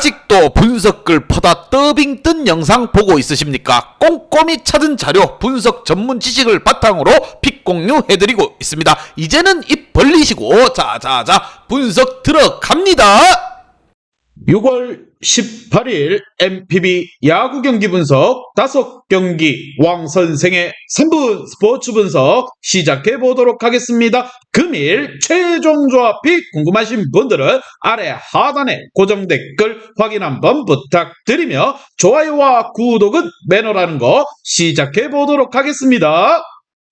아직도 분석글 퍼다 더빙 뜬 영상 보고 있으십니까? 꼼꼼히 찾은 자료, 분석 전문 지식을 바탕으로 픽 공유해드리고 있습니다. 이제는 입 벌리시고 자자자 분석 들어갑니다. 6월 18일 MPB 야구 경기 분석 5경기 왕 선생의 3분 스포츠 분석 시작해 보도록 하겠습니다. 금일 최종 조합이 궁금하신 분들은 아래 하단에 고정 댓글 확인 한번 부탁드리며 좋아요와 구독은 매너라는 거 시작해 보도록 하겠습니다.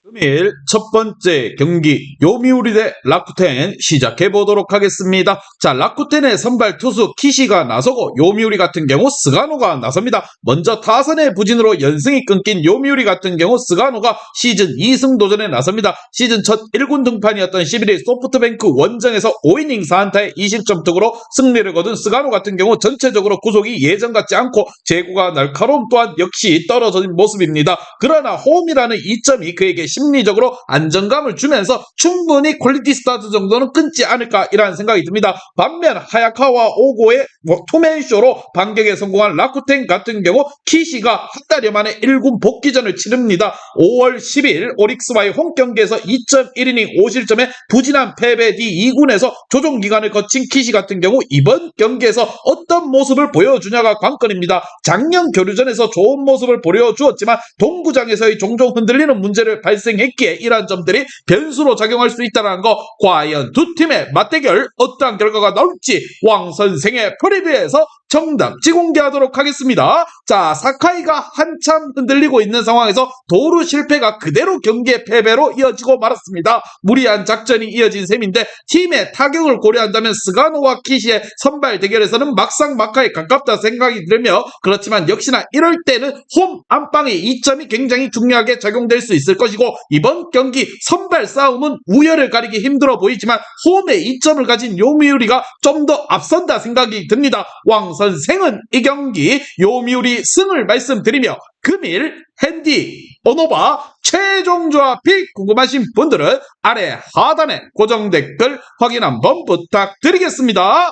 금일 첫 번째 경기 요미우리 대 라쿠텐 시작해 보도록 하겠습니다. 자, 라쿠텐의 선발 투수 키시가 나서고 요미우리 같은 경우 스가노가 나섭니다. 먼저 타선의 부진으로 연승이 끊긴 요미우리 같은 경우 스가노가 시즌 2승 도전에 나섭니다. 시즌 첫 1군 등판이었던 11일 소프트뱅크 원정에서 5이닝 4안타의 2실점 득으로 승리를 거둔 스가노 같은 경우 전체적으로 구속이 예전 같지 않고 제구가 날카로움 또한 역시 떨어진 모습입니다. 그러나 홈이라는 이점이 그에게 심리적으로 안정감을 주면서 충분히 퀄리티 스타트 정도는 끊지 않을까 이라는 생각이 듭니다. 반면 하야카와 오고의 투맨쇼로 반격에 성공한 라쿠텐 같은 경우 키시가 한 달여 만에 1군 복귀전을 치릅니다. 5월 10일 오릭스와의 홈경기에서 2.1이닝 5실점에 부진한 패배 뒤 2군에서 조종기간을 거친 키시 같은 경우 이번 경기에서 어떤 모습을 보여주냐가 관건입니다. 작년 교류전에서 좋은 모습을 보여주었지만 동구장에서의 종종 흔들리는 문제를 발생했기에 이러한 점들이 변수로 작용할 수 있다는 거, 과연 두 팀의 맞대결 어떠한 결과가 나올지 왕 선생의 프리뷰에서 정답지 공개하도록 하겠습니다. 자, 사카이가 한참 흔들리고 있는 상황에서 도루 실패가 그대로 경기의 패배로 이어지고 말았습니다. 무리한 작전이 이어진 셈인데 팀의 타격을 고려한다면 스가노와 키시의 선발 대결에서는 막상 막하에 가깝다 생각이 들며, 그렇지만 역시나 이럴 때는 홈 안방의 이점이 굉장히 중요하게 작용될 수 있을 것이고, 이번 경기 선발 싸움은 우열을 가리기 힘들어 보이지만 홈의 이점을 가진 요미우리가 좀 더 앞선다 생각이 듭니다. 왕 선생은 이 경기 요미우리 승을 말씀드리며 금일 핸디 오노바 최종 조합이 궁금하신 분들은 아래 하단에 고정 댓글 확인 한번 부탁드리겠습니다.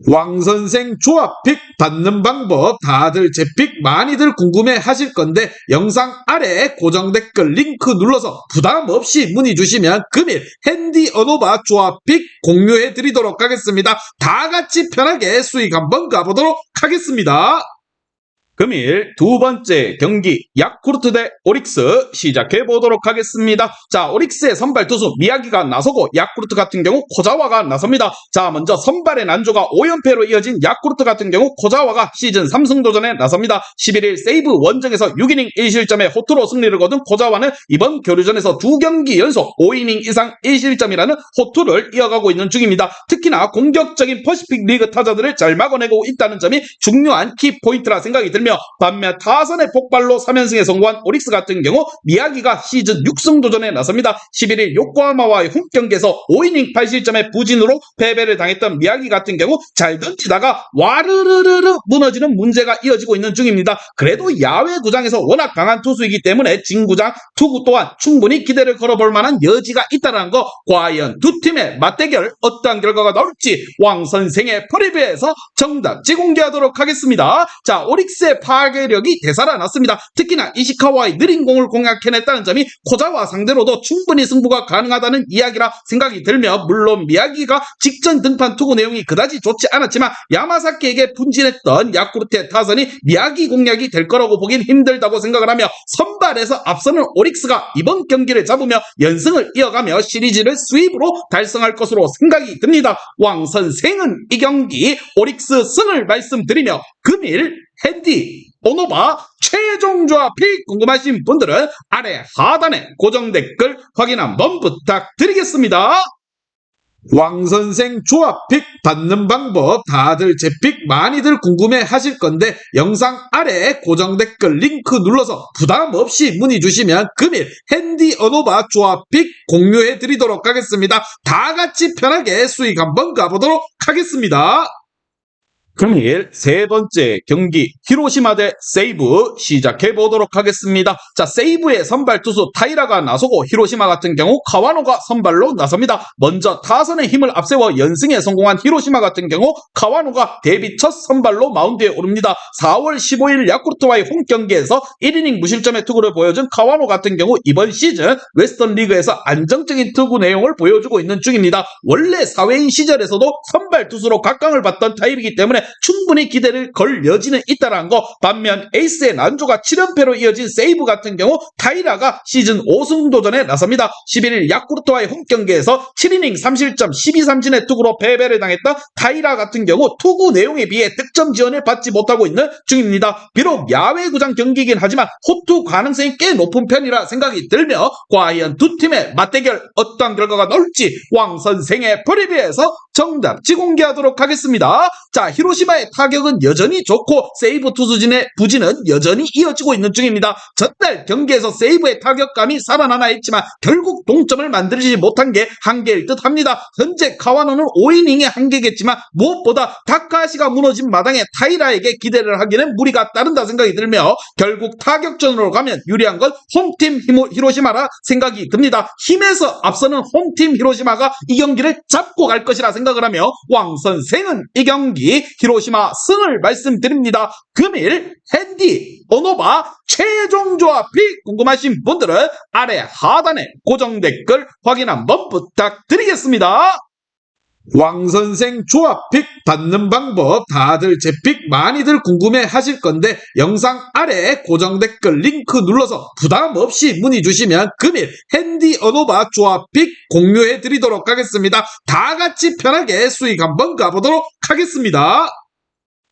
왕선생 조합픽 받는 방법 다들 제 픽 많이들 궁금해 하실 건데 영상 아래 고정 댓글 링크 눌러서 부담 없이 문의 주시면 금일 핸디 어노바 조합픽 공유해 드리도록 하겠습니다. 다 같이 편하게 수익 한번 가보도록 하겠습니다. 금일 두 번째 경기 야쿠르트 대 오릭스 시작해 보도록 하겠습니다. 자, 오릭스의 선발 투수 미야기가 나서고 야쿠르트 같은 경우 코자와가 나섭니다. 자, 먼저 선발의 난조가 5연패로 이어진 야쿠르트 같은 경우 코자와가 시즌 3승 도전에 나섭니다. 11일 세이브 원정에서 6이닝 1실점의 호투로 승리를 거둔 코자와는 이번 교류전에서 2경기 연속 5이닝 이상 1실점이라는 호투를 이어가고 있는 중입니다. 특히나 공격적인 퍼시픽 리그 타자들을 잘 막아내고 있다는 점이 중요한 키포인트라 생각이 들며, 반면 타선의 폭발로 3연승에 성공한 오릭스 같은 경우 미야기가 시즌 6승 도전에 나섭니다. 11일 요코하마와의 홈경기에서 5이닝 8실점의 부진으로 패배를 당했던 미야기 같은 경우 잘 던지다가 와르르르르 무너지는 문제가 이어지고 있는 중입니다. 그래도 야외 구장에서 워낙 강한 투수이기 때문에 진구장 투구 또한 충분히 기대를 걸어볼 만한 여지가 있다는 거, 과연 두 팀의 맞대결 어떠한 결과가 나올지 왕 선생의 프리뷰에서 정답지 공개하도록 하겠습니다. 자, 오릭스의 파괴력이 되살아났습니다. 특히나 이시카와의 느린 공을 공략해냈다는 점이 코자와 상대로도 충분히 승부가 가능하다는 이야기라 생각이 들며, 물론 미야기가 직전 등판 투구 내용이 그다지 좋지 않았지만 야마사키에게 분진했던 야쿠르트의 타선이 미야기 공략이 될 거라고 보긴 힘들다고 생각을 하며 선발에서 앞서는 오릭스가 이번 경기를 잡으며 연승을 이어가며 시리즈를 스윕으로 달성할 것으로 생각이 듭니다. 왕 선생은 이 경기 오릭스 승을 말씀드리며 금일 핸디 오노바 최종 조합이 궁금하신 분들은 아래 하단에 고정 댓글 확인 한번 부탁드리겠습니다. 왕선생 조합픽 받는 방법 다들 제 픽 많이들 궁금해 하실 건데 영상 아래 고정 댓글 링크 눌러서 부담 없이 문의 주시면 금일 핸디 어노바 조합픽 공유해 드리도록 하겠습니다. 다 같이 편하게 수익 한번 가보도록 하겠습니다. 금일 세 번째 경기 히로시마 대 세이브 시작해 보도록 하겠습니다. 자, 세이브의 선발 투수 타이라가 나서고 히로시마 같은 경우 카와노가 선발로 나섭니다. 먼저 타선의 힘을 앞세워 연승에 성공한 히로시마 같은 경우 카와노가 데뷔 첫 선발로 마운드에 오릅니다. 4월 15일 야쿠르트와의 홈 경기에서 1이닝 무실점의 투구를 보여준 카와노 같은 경우 이번 시즌 웨스턴 리그에서 안정적인 투구 내용을 보여주고 있는 중입니다. 원래 사회인 시절에서도 선발 투수로 각광을 받던 타입이기 때문에 충분히 기대를 걸 여지는 있다라는 거. 반면 에이스의 난조가 7연패로 이어진 세이브 같은 경우 타이라가 시즌 5승 도전에 나섭니다. 11일 야쿠르트와의 홈 경기에서 7이닝 3실점 12삼진의 투구로 패배를 당했던 타이라 같은 경우 투구 내용에 비해 득점 지원을 받지 못하고 있는 중입니다. 비록 야외 구장 경기이긴 하지만 호투 가능성이 꽤 높은 편이라 생각이 들며 과연 두 팀의 맞대결 어떤 결과가 나올지 왕 선생의 프리뷰에서 정답 지공개하도록 하겠습니다. 자, 히로시마의 타격은 여전히 좋고 세이브 투수진의 부진은 여전히 이어지고 있는 중입니다. 전날 경기에서 세이브의 타격감이 살아나나 했지만 결국 동점을 만들지 못한 게 한계일 듯 합니다. 현재 카와노는 5이닝의 한계겠지만 무엇보다 다카시가 무너진 마당에 타이라에게 기대를 하기는 무리가 따른다 생각이 들며 결국 타격전으로 가면 유리한 건 홈팀 히로시마라 생각이 듭니다. 힘에서 앞서는 홈팀 히로시마가 이 경기를 잡고 갈 것이라 생각을 하며 왕 선생은 이 경기 히로시마 승을 말씀드립니다. 금일 핸디 오노바 최종 조합이 궁금하신 분들은 아래 하단에 고정 댓글 확인 한번 부탁드리겠습니다. 왕선생 조합픽 받는 방법 다들 제 픽 많이들 궁금해 하실 건데 영상 아래 고정 댓글 링크 눌러서 부담 없이 문의 주시면 금일 핸디 어노바 조합픽 공유해 드리도록 하겠습니다. 다 같이 편하게 수익 한번 가보도록 하겠습니다.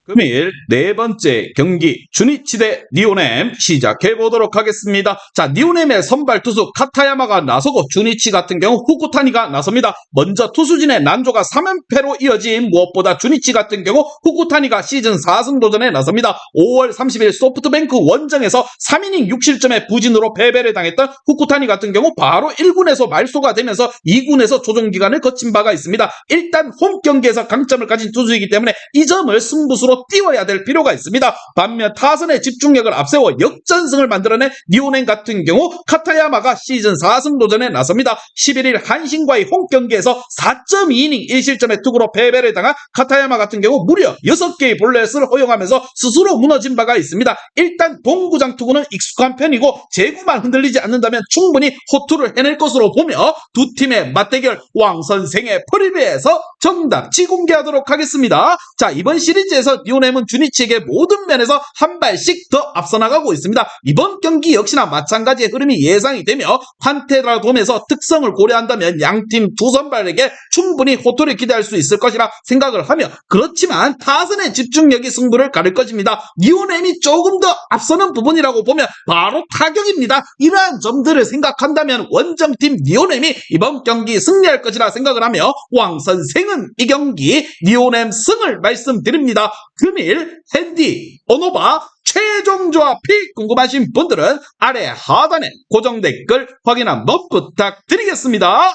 금일 네 번째 경기 주니치 대 니오넴 시작해 보도록 하겠습니다. 자, 니오넴의 선발 투수 카타야마가 나서고 주니치 같은 경우 후쿠타니가 나섭니다. 먼저 투수진의 난조가 3연패로 이어진 무엇보다 주니치 같은 경우 후쿠타니가 시즌 4승 도전에 나섭니다. 5월 30일 소프트뱅크 원정에서 3이닝 6실점의 부진으로 패배를 당했던 후쿠타니 같은 경우 바로 1군에서 말소가 되면서 2군에서 조정기간을 거친 바가 있습니다. 일단 홈 경기에서 강점을 가진 투수이기 때문에 이 점을 승부수로 띄워야 될 필요가 있습니다. 반면 타선의 집중력을 앞세워 역전승을 만들어낸 니오넴 같은 경우 카타야마가 시즌 4승 도전에 나섭니다. 11일 한신과의 홈 경기에서 4.2이닝 1실점의 투구로 패배를 당한 카타야마 같은 경우 무려 6개의 볼넷을 허용하면서 스스로 무너진 바가 있습니다. 일단 본구장 투구는 익숙한 편이고 제구만 흔들리지 않는다면 충분히 호투를 해낼 것으로 보며 두 팀의 맞대결 왕 선생의 프리뷰에서 정답 지공개하도록 하겠습니다. 자, 이번 시리즈에서 니오넴은 주니치에게 모든 면에서 한 발씩 더 앞서 나가고 있습니다. 이번 경기 역시나 마찬가지의 흐름이 예상이 되며 환테라돔에서 특성을 고려한다면 양팀 두 선발에게 충분히 호투를 기대할 수 있을 것이라 생각을 하며 그렇지만 타선의 집중력이 승부를 가릴 것입니다. 니오넴이 조금 더 앞서는 부분이라고 보면 바로 타격입니다. 이러한 점들을 생각한다면 원정팀 니오넴이 이번 경기 승리할 것이라 생각을 하며 왕 선생은 이 경기 니오넴 승을 말씀드립니다. 금일 핸디 오노바 최종 조합이 궁금하신 분들은 아래 하단에 고정 댓글 확인 한번 부탁드리겠습니다.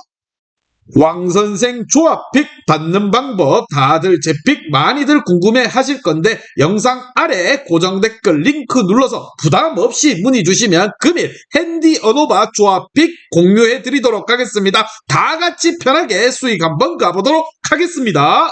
왕선생 조합픽 받는 방법 다들 제 픽 많이들 궁금해 하실 건데 영상 아래 고정 댓글 링크 눌러서 부담 없이 문의 주시면 금일 핸디 어노바 조합픽 공유해 드리도록 하겠습니다. 다 같이 편하게 수익 한번 가보도록 하겠습니다.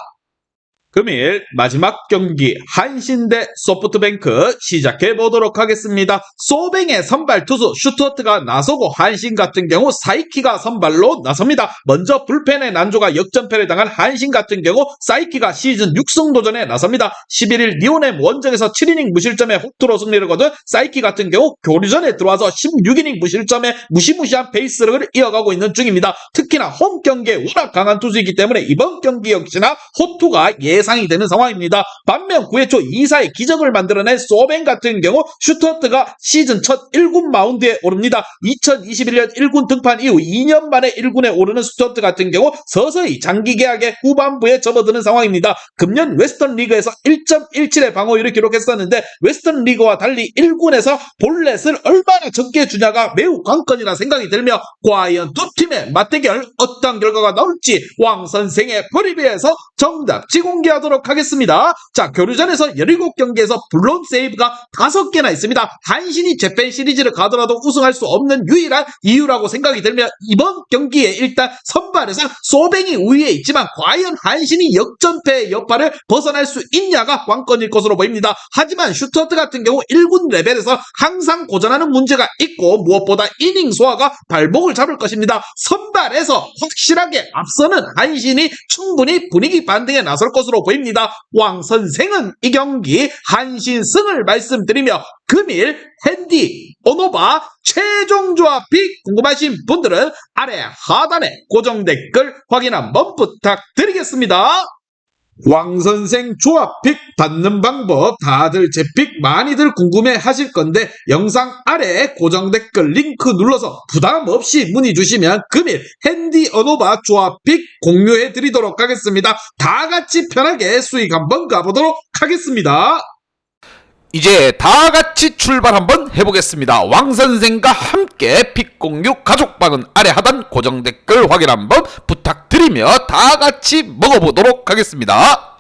금일 마지막 경기 한신 대 소프트뱅크 시작해 보도록 하겠습니다. 소뱅의 선발 투수 슈투어트가 나서고 한신 같은 경우 사이키가 선발로 나섭니다. 먼저 불펜의 난조가 역전패를 당한 한신 같은 경우 사이키가 시즌 6승 도전에 나섭니다. 11일 니오넴 원정에서 7이닝 무실점의 호투로 승리를 거둔 사이키 같은 경우 교류전에 들어와서 16이닝 무실점의 무시무시한 페이스를 이어가고 있는 중입니다. 특히나 홈 경기에 워낙 강한 투수이기 때문에 이번 경기 역시나 호투가 예상이 되는 상황입니다. 반면 9회 초 2사의 기적을 만들어낸 소뱅 같은 경우 슈투어트가 시즌 첫 1군 마운드에 오릅니다. 2021년 1군 등판 이후 2년 만에 1군에 오르는 슈투어트 같은 경우 서서히 장기 계약의 후반부에 접어드는 상황입니다. 금년 웨스턴 리그에서 1.17의 방어율을 기록했었는데 웨스턴 리그와 달리 1군에서 볼넷을 얼마나 적게 주냐가 매우 관건이라 생각이 들며 과연 두 팀의 맞대결 어떤 결과가 나올지 왕 선생의 프리뷰에서 정답 지공개 준비하도록 하겠습니다. 자, 교류전에서 17경기에서 블론 세이브가 5개나 있습니다. 한신이 재팬 시리즈를 가더라도 우승할 수 없는 유일한 이유라고 생각이 들며 이번 경기에 일단 선발에서 소뱅이 우위에 있지만 과연 한신이 역전패의 여파를 벗어날 수 있냐가 관건일 것으로 보입니다. 하지만 슈터트 같은 경우 1군 레벨에서 항상 고전하는 문제가 있고 무엇보다 이닝 소화가 발목을 잡을 것입니다. 선발에서 확실하게 앞서는 한신이 충분히 분위기 반등에 나설 것으로 보입니다. 왕 선생은 이 경기 한신승을 말씀드리며 금일 핸디, 오노바 최종 조합이 궁금하신 분들은 아래 하단에 고정 댓글 확인 한번 부탁드리겠습니다. 왕선생 조합픽 받는 방법 다들 제 픽 많이들 궁금해 하실 건데 영상 아래 고정 댓글 링크 눌러서 부담 없이 문의 주시면 금일 핸디 어노바 조합픽 공유해 드리도록 하겠습니다. 다 같이 편하게 수익 한번 가보도록 하겠습니다. 이제 다 같이 출발 한번 해보겠습니다. 왕선생과 함께 픽 공유 가족방은 아래 하단 고정 댓글 확인 한번 부탁드리며 다 같이 먹어보도록 하겠습니다.